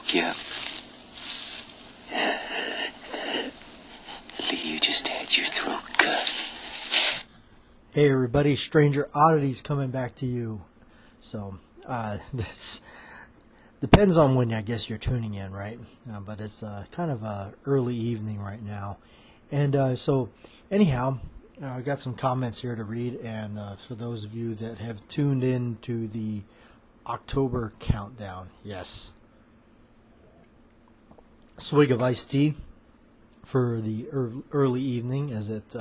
woke you up. Lee, you just had your throat cut. Hey everybody, Stranger Oddities coming back to you. So, this depends on when I guess you're tuning in, right? But it's kind of early evening right now. And so, anyhow, I got some comments here to read. And for those of you that have tuned in to the October countdown, yes. Swig of iced tea for the early evening, as it's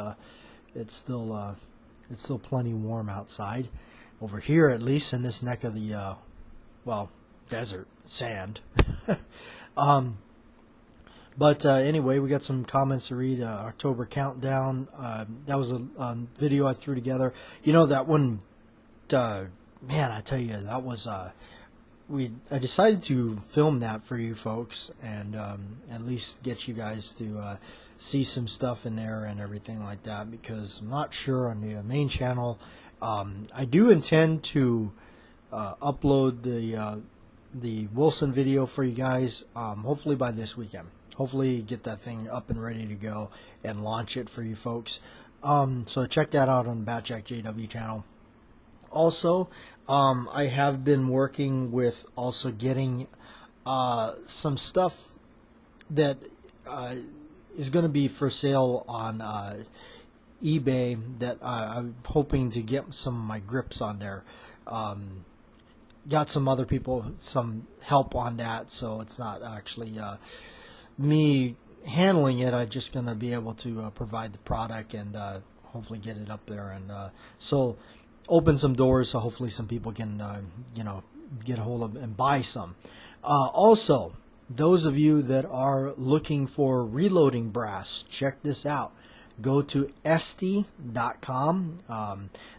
still plenty warm outside over here, at least in this neck of the desert sand. But anyway, we got some comments to read. October countdown. That was a video I threw together. You know that one, man, I tell you, that was I decided to film that for you folks and at least get you guys to see some stuff in there and everything like that, because I'm not sure on the main channel. I do intend to upload the Wilson video for you guys, hopefully by this weekend. Hopefully get that thing up and ready to go and launch it for you folks. So check that out on the Batjack JW channel. Also, I have been working with also getting some stuff that is going to be for sale on eBay that I'm hoping to get some of my grips on there. Got some other people, some help on that, so it's not actually me handling it. I'm just going to be able to provide the product and hopefully get it up there. And so open some doors so hopefully some people can, get a hold of and buy some. Also, those of you that are looking for reloading brass, check this out. Go to esty.com.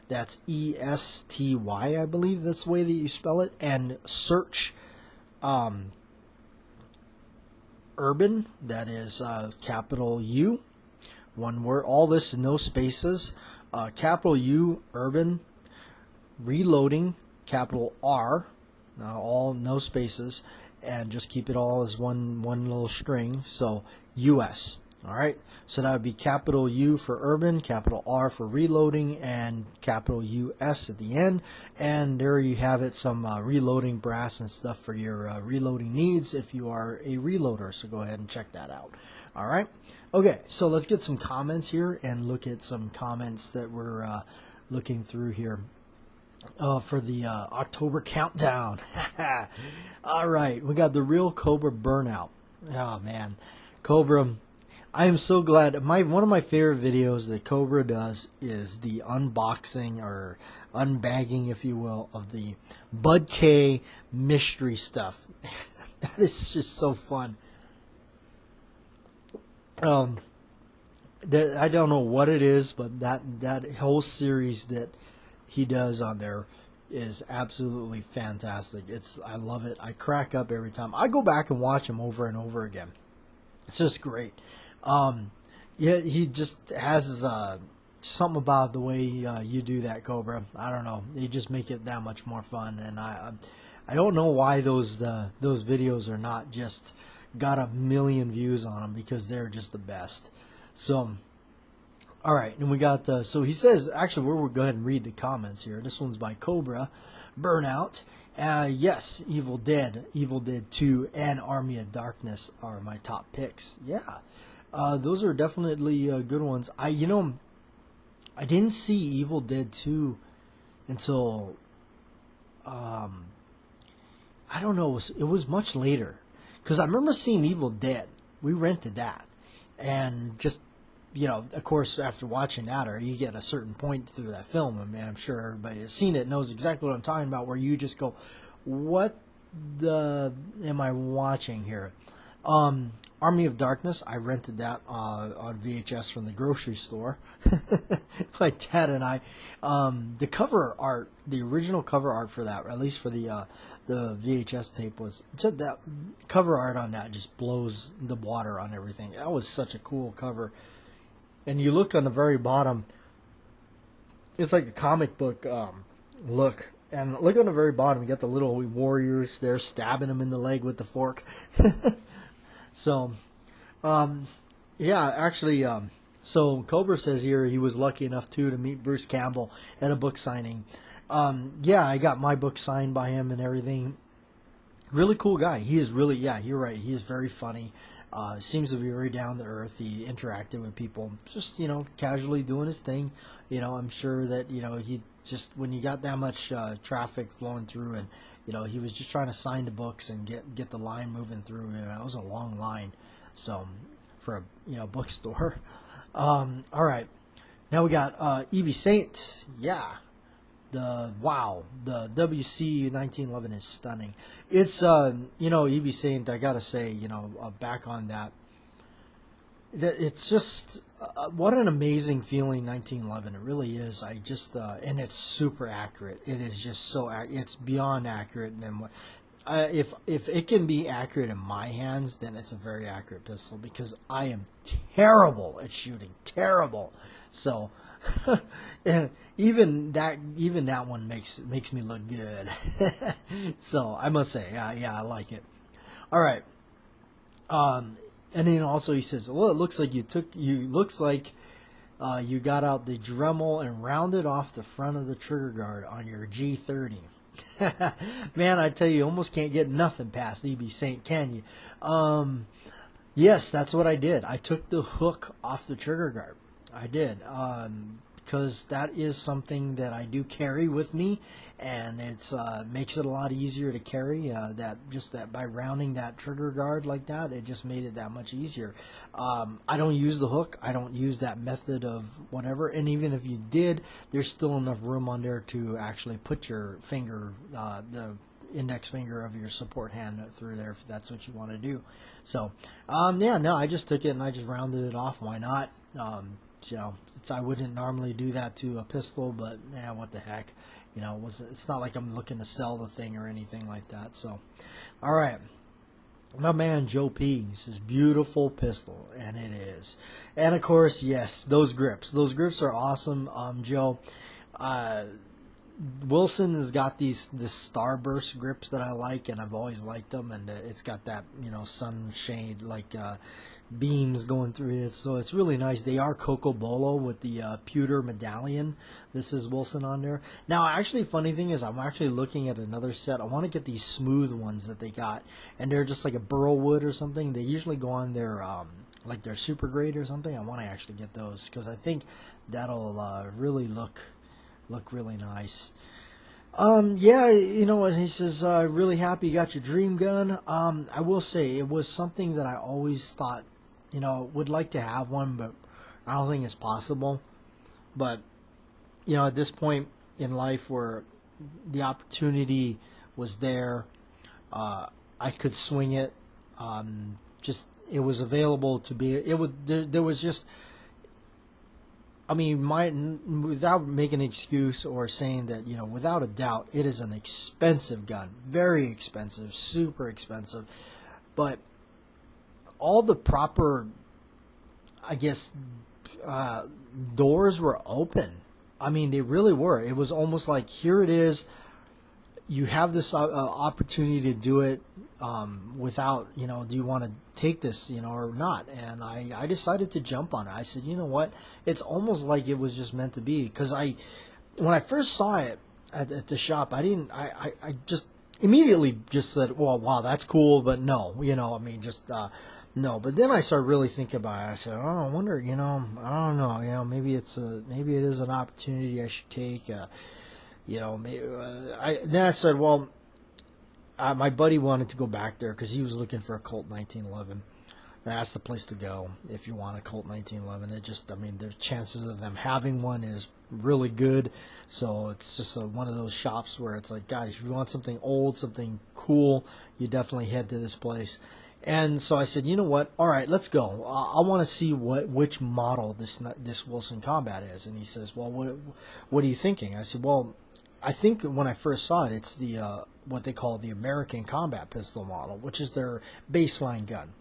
That's ESTY, I believe that's the way that you spell it, and search Urban. That is capital U, one word. All this is no spaces. Capital U, Urban Reloading, capital R, all no spaces, and just keep it all as one little string. So US. All right. So that would be capital U for Urban, capital R for Reloading, and capital US at the end. And there you have it, some reloading brass and stuff for your reloading needs if you are a reloader. So go ahead and check that out. All right. Okay. So let's get some comments here and look at some comments that we're looking through here. For the October countdown. All right, we got the Real Cobra Burnout. Oh man, Cobra, I am so glad. One of my favorite videos that Cobra does is the unboxing or unbagging, if you will, of the Bud K mystery stuff. That is just so fun. I don't know what it is, but that whole series that he does on there is absolutely fantastic. I love it. I crack up every time. I go back and watch him over and over again. It's just great. Yeah, he just has something about the way you do that, Cobra. I don't know. You just make it that much more fun. And I don't know why those videos are not just got 1 million views on them, because they're just the best. So. All right, and we got, so he says, actually, we'll go ahead and read the comments here. This one's by Cobra Burnout. Yes, Evil Dead 2, and Army of Darkness are my top picks. Yeah, those are definitely good ones. I didn't see Evil Dead 2 until, I don't know, it was much later. Because I remember seeing Evil Dead. We rented that. And just, of course, after watching that, or you get a certain point through that film, and I'm sure everybody has seen it, knows exactly what I'm talking about, where you just go, what the am I watching here? Army of Darkness, I rented that on VHS from the grocery store. My dad and I. The cover art, the original cover art for that, or at least for the VHS tape, was just that cover art on that just blows the water on everything. That was such a cool cover. And you look on the very bottom, it's like a comic book look And look on the very bottom, you got the little warriors there stabbing him in the leg with the fork. So, yeah, actually, so Cobra says here he was lucky enough too to meet Bruce Campbell at a book signing. Yeah, I got my book signed by him and everything. Really cool guy. He is really, yeah, you're right. He is very funny. Seems to be very down to earth. He interacted with people, just, casually doing his thing. I'm sure that, he just, when you got that much traffic flowing through, and, he was just trying to sign the books and get the line moving through. It was a long line. So, for a, bookstore. All right. Now we got Evie Saint. Yeah. The WC 1911 is stunning. It's Evie Saint, I gotta say, back on that, it's just what an amazing feeling 1911. It really is. I just and it's super accurate. It is just so it's beyond accurate. And if it can be accurate in my hands, then it's a very accurate pistol, because I am terrible at shooting. Terrible. So, and even that one makes me look good. So I must say, yeah, I like it. All right. And then also he says, well, it looks like you got out the Dremel and rounded off the front of the trigger guard on your G30. Man, I tell you, almost can't get nothing past EB Saint, can you? Yes, that's what I did. I took the hook off the trigger guard. I did, because that is something that I do carry with me, and it's makes it a lot easier to carry. That by rounding that trigger guard like that, it just made it that much easier. I don't use the hook. I don't use that method of whatever. And even if you did, there's still enough room on there to actually put your finger, the index finger of your support hand through there, if that's what you want to do. So, I just took it and I just rounded it off. Why not? I wouldn't normally do that to a pistol, but what the heck, it's not like I'm looking to sell the thing or anything like that. So, all right, my man Joe P says beautiful pistol, and it is. And of course, yes, those grips are awesome. Joe, Wilson has got this starburst grips that I like, and I've always liked them, and it's got that sunshade beams going through it, so it's really nice. They are Coco Bolo with the pewter medallion. This is Wilson on there. Now, actually, funny thing is, I'm actually looking at another set. I want to get these smooth ones that they got, and they're just like a burl wood or something. They usually go on their like their super grade or something. I want to actually get those, because I think that'll really look really nice. And he says, really happy you got your dream gun. I will say, it was something that I always thought, would like to have one, but I don't think it's possible. But, at this point in life where the opportunity was there, I could swing it. It was available to be, there was just, without making an excuse or saying that, without a doubt, it is an expensive gun. Very expensive, super expensive. But all the proper, doors were open. They really were. It was almost like, here it is. You have this opportunity to do it without, do you want to take this, or not? And I decided to jump on it. I said, you know what? It's almost like it was just meant to be. Because when I first saw it at the shop, I just immediately just said, well, wow, that's cool, but no, no. But then I started really thinking about it. I said, oh, I wonder, I don't know, maybe it is an opportunity I should take. Then I said, well, my buddy wanted to go back there because he was looking for a Colt 1911. That's the place to go if you want a Colt 1911. The chances of them having one is really good. So it's just one of those shops where it's like, God, if you want something old, something cool, you definitely head to this place. And so I said, you know what? All right, let's go. I want to see which model this Wilson Combat is. And he says, well, what are you thinking? I said, well, I think when I first saw it, it's the what they call the American Combat Pistol model, which is their baseline gun.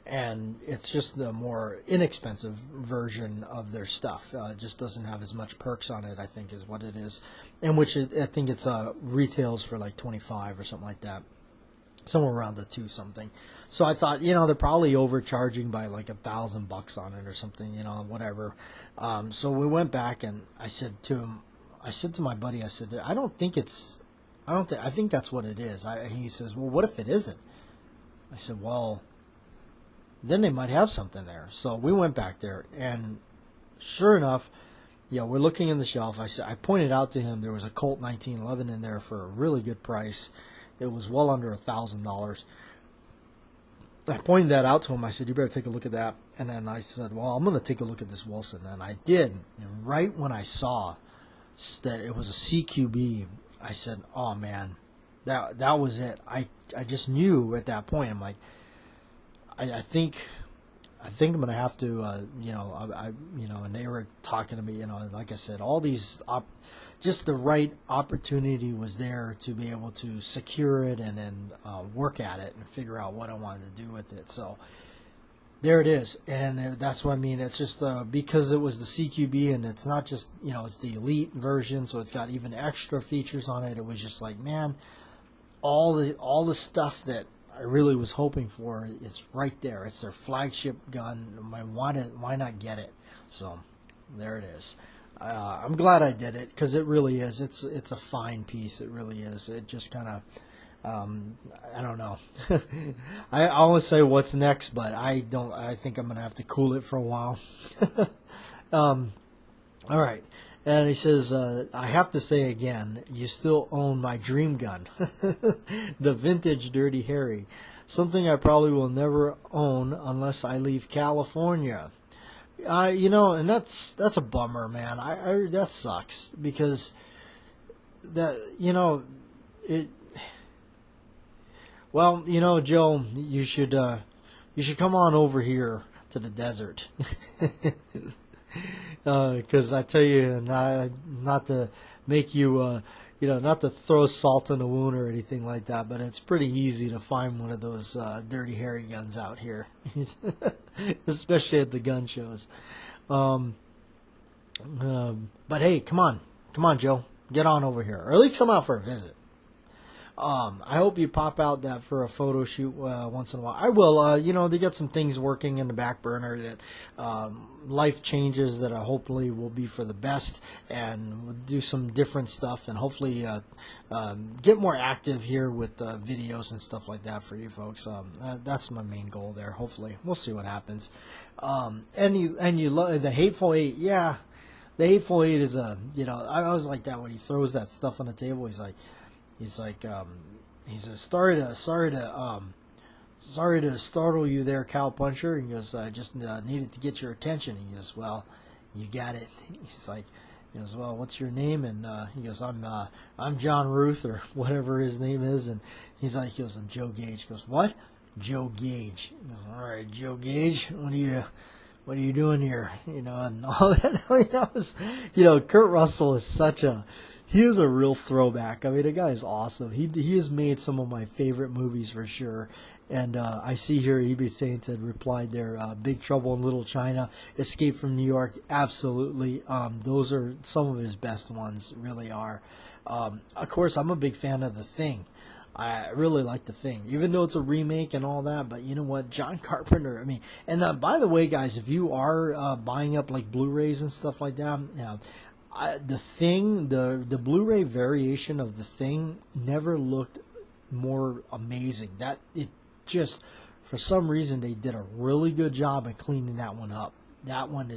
And it's just the more inexpensive version of their stuff. It just doesn't have as much perks on it, I think, is what it is. And which I think it's retails for like 25 or something like that. Somewhere around the 2 something. So I thought, they're probably overcharging by like $1,000 on it or something, whatever. So we went back and I said to my buddy, I said, I think that's what it is. He says, well, what if it isn't? I said, well, then they might have something there. So we went back there, and sure enough, we're looking in the shelf. I pointed out to him there was a Colt 1911 in there for a really good price. It was well under $1,000. I pointed that out to him. I said, you better take a look at that. And then I said, well, I'm going to take a look at this Wilson. And I did. And right when I saw that it was a CQB, I said, oh, man, that was it. I just knew at that point. I'm like, I think I'm going to have to, and they were talking to me, like I said, all these, just the right opportunity was there to be able to secure it and then work at it and figure out what I wanted to do with it. So there it is. And that's what I mean. It's just because it was the CQB and it's not just, it's the elite version. So it's got even extra features on it. It was just like, man, all the stuff that I really was hoping for, it's right there. It's their flagship gun. Why not get it? So there it is. I'm glad I did it because it really is. It's a fine piece. It really is. It just kind of, I don't know. I always say what's next, but I don't. I think I'm gonna have to cool it for a while. All right. And he says, I have to say again, you still own my dream gun, the vintage Dirty Harry, something I probably will never own unless I leave California. And that's a bummer, man. That sucks because Joe, you should come on over here to the desert. Because I tell you, not to make you, not to throw salt in the wound or anything like that, but it's pretty easy to find one of those Dirty Harry guns out here, especially at the gun shows. But hey, come on, Joe, get on over here, or at least come out for a visit. I hope you pop out that for a photo shoot once in a while. I will. They got some things working in the back burner that life changes that hopefully will be for the best, and we'll do some different stuff, and hopefully get more active here with videos and stuff like that for you folks. That's my main goal there. Hopefully, we'll see what happens. And you love the Hateful Eight, yeah. The Hateful Eight is I always like that when he throws that stuff on the table. He says, sorry to startle you there, Cow Puncher. He goes, I just needed to get your attention. He goes, well, you got it. He goes, well, what's your name? And he goes, I'm John Ruth, or whatever his name is. And he goes, I'm Joe Gage. He goes, what? Joe Gage. He goes, all right, Joe Gage, what are you doing here? And all that. Kurt Russell is he is a real throwback. I mean, the guy is awesome. He has made some of my favorite movies for sure. And I see here E.B. Saints had replied there, Big Trouble in Little China, Escape from New York, absolutely. Those are some of his best ones, really are. Of course, I'm a big fan of The Thing. I really like The Thing, even though it's a remake and all that. But you know what? John Carpenter, and by the way, guys, if you are buying up like Blu-rays and stuff like that, The Thing, the Blu-ray variation of The Thing never looked more amazing. That it just, for some reason, they did a really good job at cleaning that one up. That one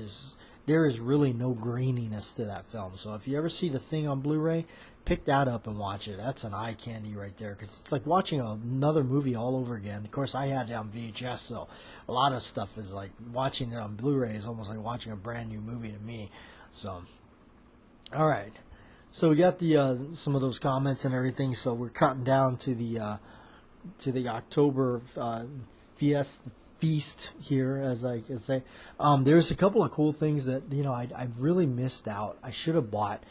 there is really no graininess to that film. So if you ever see The Thing on Blu-ray, pick that up and watch it. That's an eye candy right there, because it's like watching another movie all over again. Of course, I had it on VHS, so a lot of stuff is like watching it on Blu-ray is almost like watching a brand new movie to me. So. All right, so we got the some of those comments and everything. So we're cutting down to the October feast here, as I can say. There's a couple of cool things that I really missed out. I should have bought,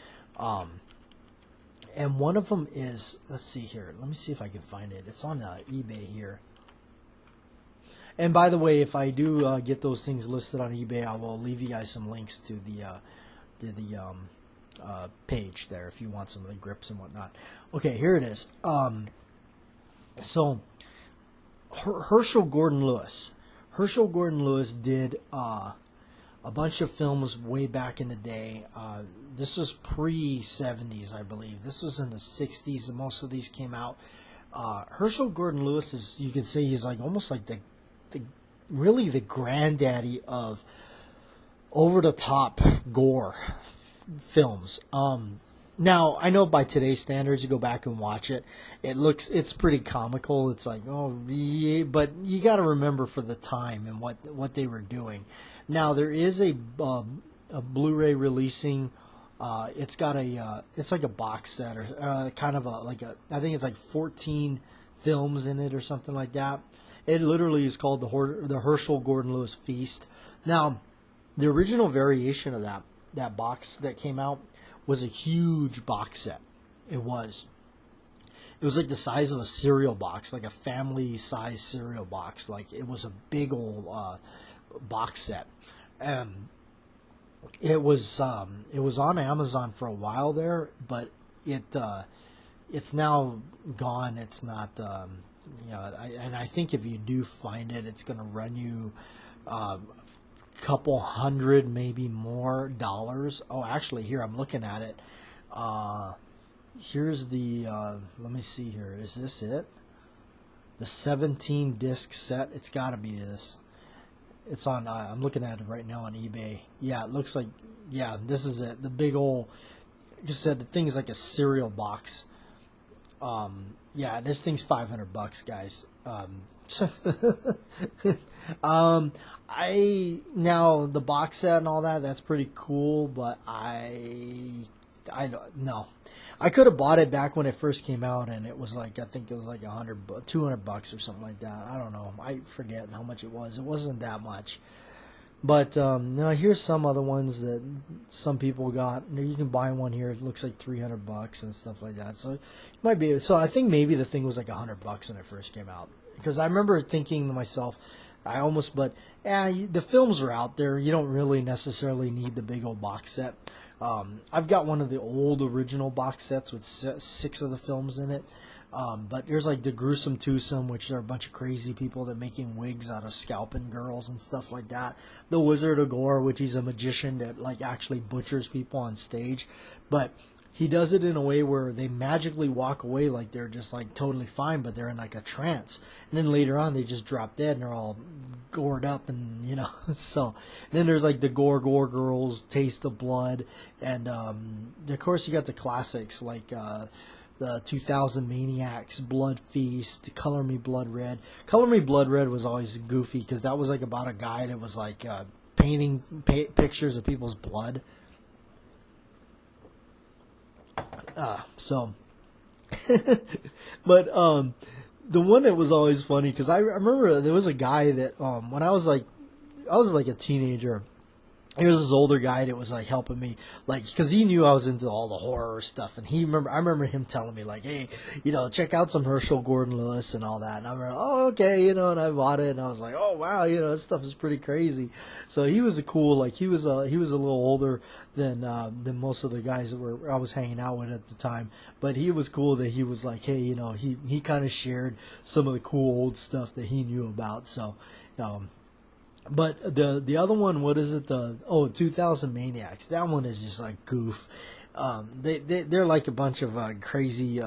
and one of them is, let's see here. Let me see if I can find it. It's on eBay here. And by the way, if I do get those things listed on eBay, I will leave you guys some links to the page there if you want some of the grips and whatnot. Okay, here it is. So Herschel Gordon Lewis. Herschel Gordon Lewis did a bunch of films way back in the day. This was pre-70s, I believe. This was in the 60s, and most of these came out. Herschel Gordon Lewis is, you could say, he's like almost like the really the granddaddy of over-the-top gore films. Now, I know by today's standards, you go back and watch it, it's pretty comical. It's like, oh, yeah, but you got to remember for the time and what they were doing. Now, there is a Blu-ray releasing. It's got it's like a box set or kind of I think it's like 14 films in it or something like that. It literally is called the Herschel Gordon Lewis Feast. Now, the original variation of that box that came out was a huge box set. It was like the size of a cereal box, like a family size cereal box. Like it was a big old box set. It was on Amazon for a while there, but it's now gone. It's not and I think if you do find it, it's going to run you couple $100, maybe more dollars. Oh, actually, here I'm looking at it. Here's the. Let me see here. Is this it? The 17 disc set. It's got to be this. It's on. I'm looking at it right now on eBay. Yeah, it looks like. Yeah, this is it. The big old. Like I said, the thing is like a cereal box. Yeah, this thing's $500, guys. Now the box set and all that's pretty cool, but I don't know. I could have bought it back when it first came out, and it was like, I think it was like $200 or something like that. I don't know. I forget how much it was. It wasn't that much. But now here's some other ones that some people got. You can buy one here. It looks like $300 and stuff like that. So it might be. So I think maybe the thing was like $100 when it first came out. Because I remember thinking to myself, the films are out there. You don't really necessarily need the big old box set. I've got one of the old original box sets with 6 of the films in it. But there's like the Gruesome Twosome, which are a bunch of crazy people that are making wigs out of scalping girls and stuff like that. The Wizard of Gore, which he's a magician that like actually butchers people on stage. But he does it in a way where they magically walk away like they're just like totally fine, but they're in like a trance. And then later on they just drop dead and they're all gored up and, so. And then there's like the Gore Girls, Taste of Blood. And of course you got the classics like the 2000 Maniacs, Blood Feast, Color Me Blood Red. Color Me Blood Red was always goofy because that was like about a guy that was like painting pictures of people's blood. But the one that was always funny because I remember there was a guy that when I was like a teenager. He was this older guy that was like helping me, like, because he knew I was into all the horror stuff, and I remember him telling me like, hey, check out some Herschel Gordon Lewis and all that, and I remember, oh, okay, and I bought it, and I was like, oh wow, this stuff is pretty crazy. So he was he was a little older than most of the guys that I was hanging out with at the time, but he was cool that he was like, hey, he kind of shared some of the cool old stuff that he knew about, so. But the other one, what is it? 2000 Maniacs. That one is just like goof. They're like a bunch of crazy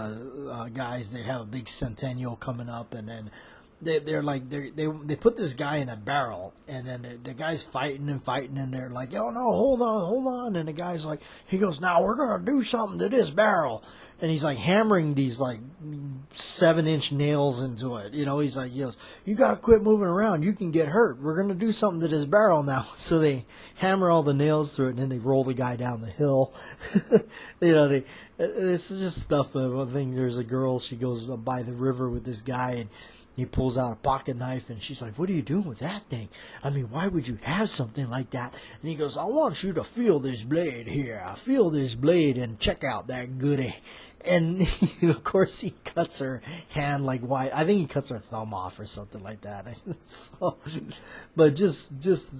guys. They have a big centennial coming up, and then they put this guy in a barrel, and then the guy's fighting, and they're like, oh no, hold on, and the guy's like, he goes, now we're gonna do something to this barrel. And he's like hammering these like 7-inch nails into it. He's like, he goes, you got to quit moving around. You can get hurt. We're going to do something to this barrel now. So they hammer all the nails through it, and then they roll the guy down the hill. It's just stuff. I think there's a girl, she goes by the river with this guy, and He pulls out a pocket knife, and she's like, "What are you doing with that thing? I mean, why would you have something like that?" And he goes, "I want you to feel this blade here. Feel this blade and check out that goodie." And of course, he cuts her hand like wide. I think he cuts her thumb off or something like that. So, but just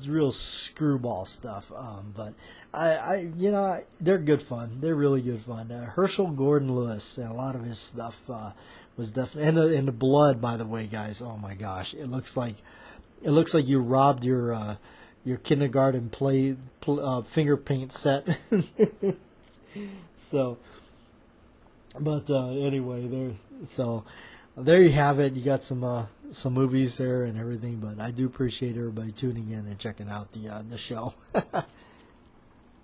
real screwball stuff. But they're good fun. They're really good fun. Herschel Gordon Lewis, and a lot of his stuff was definitely, and the blood, by the way, guys. Oh my gosh, it looks like you robbed your kindergarten finger paint set. So. But anyway, there you have it. You got some movies there and everything. But I do appreciate everybody tuning in and checking out the show.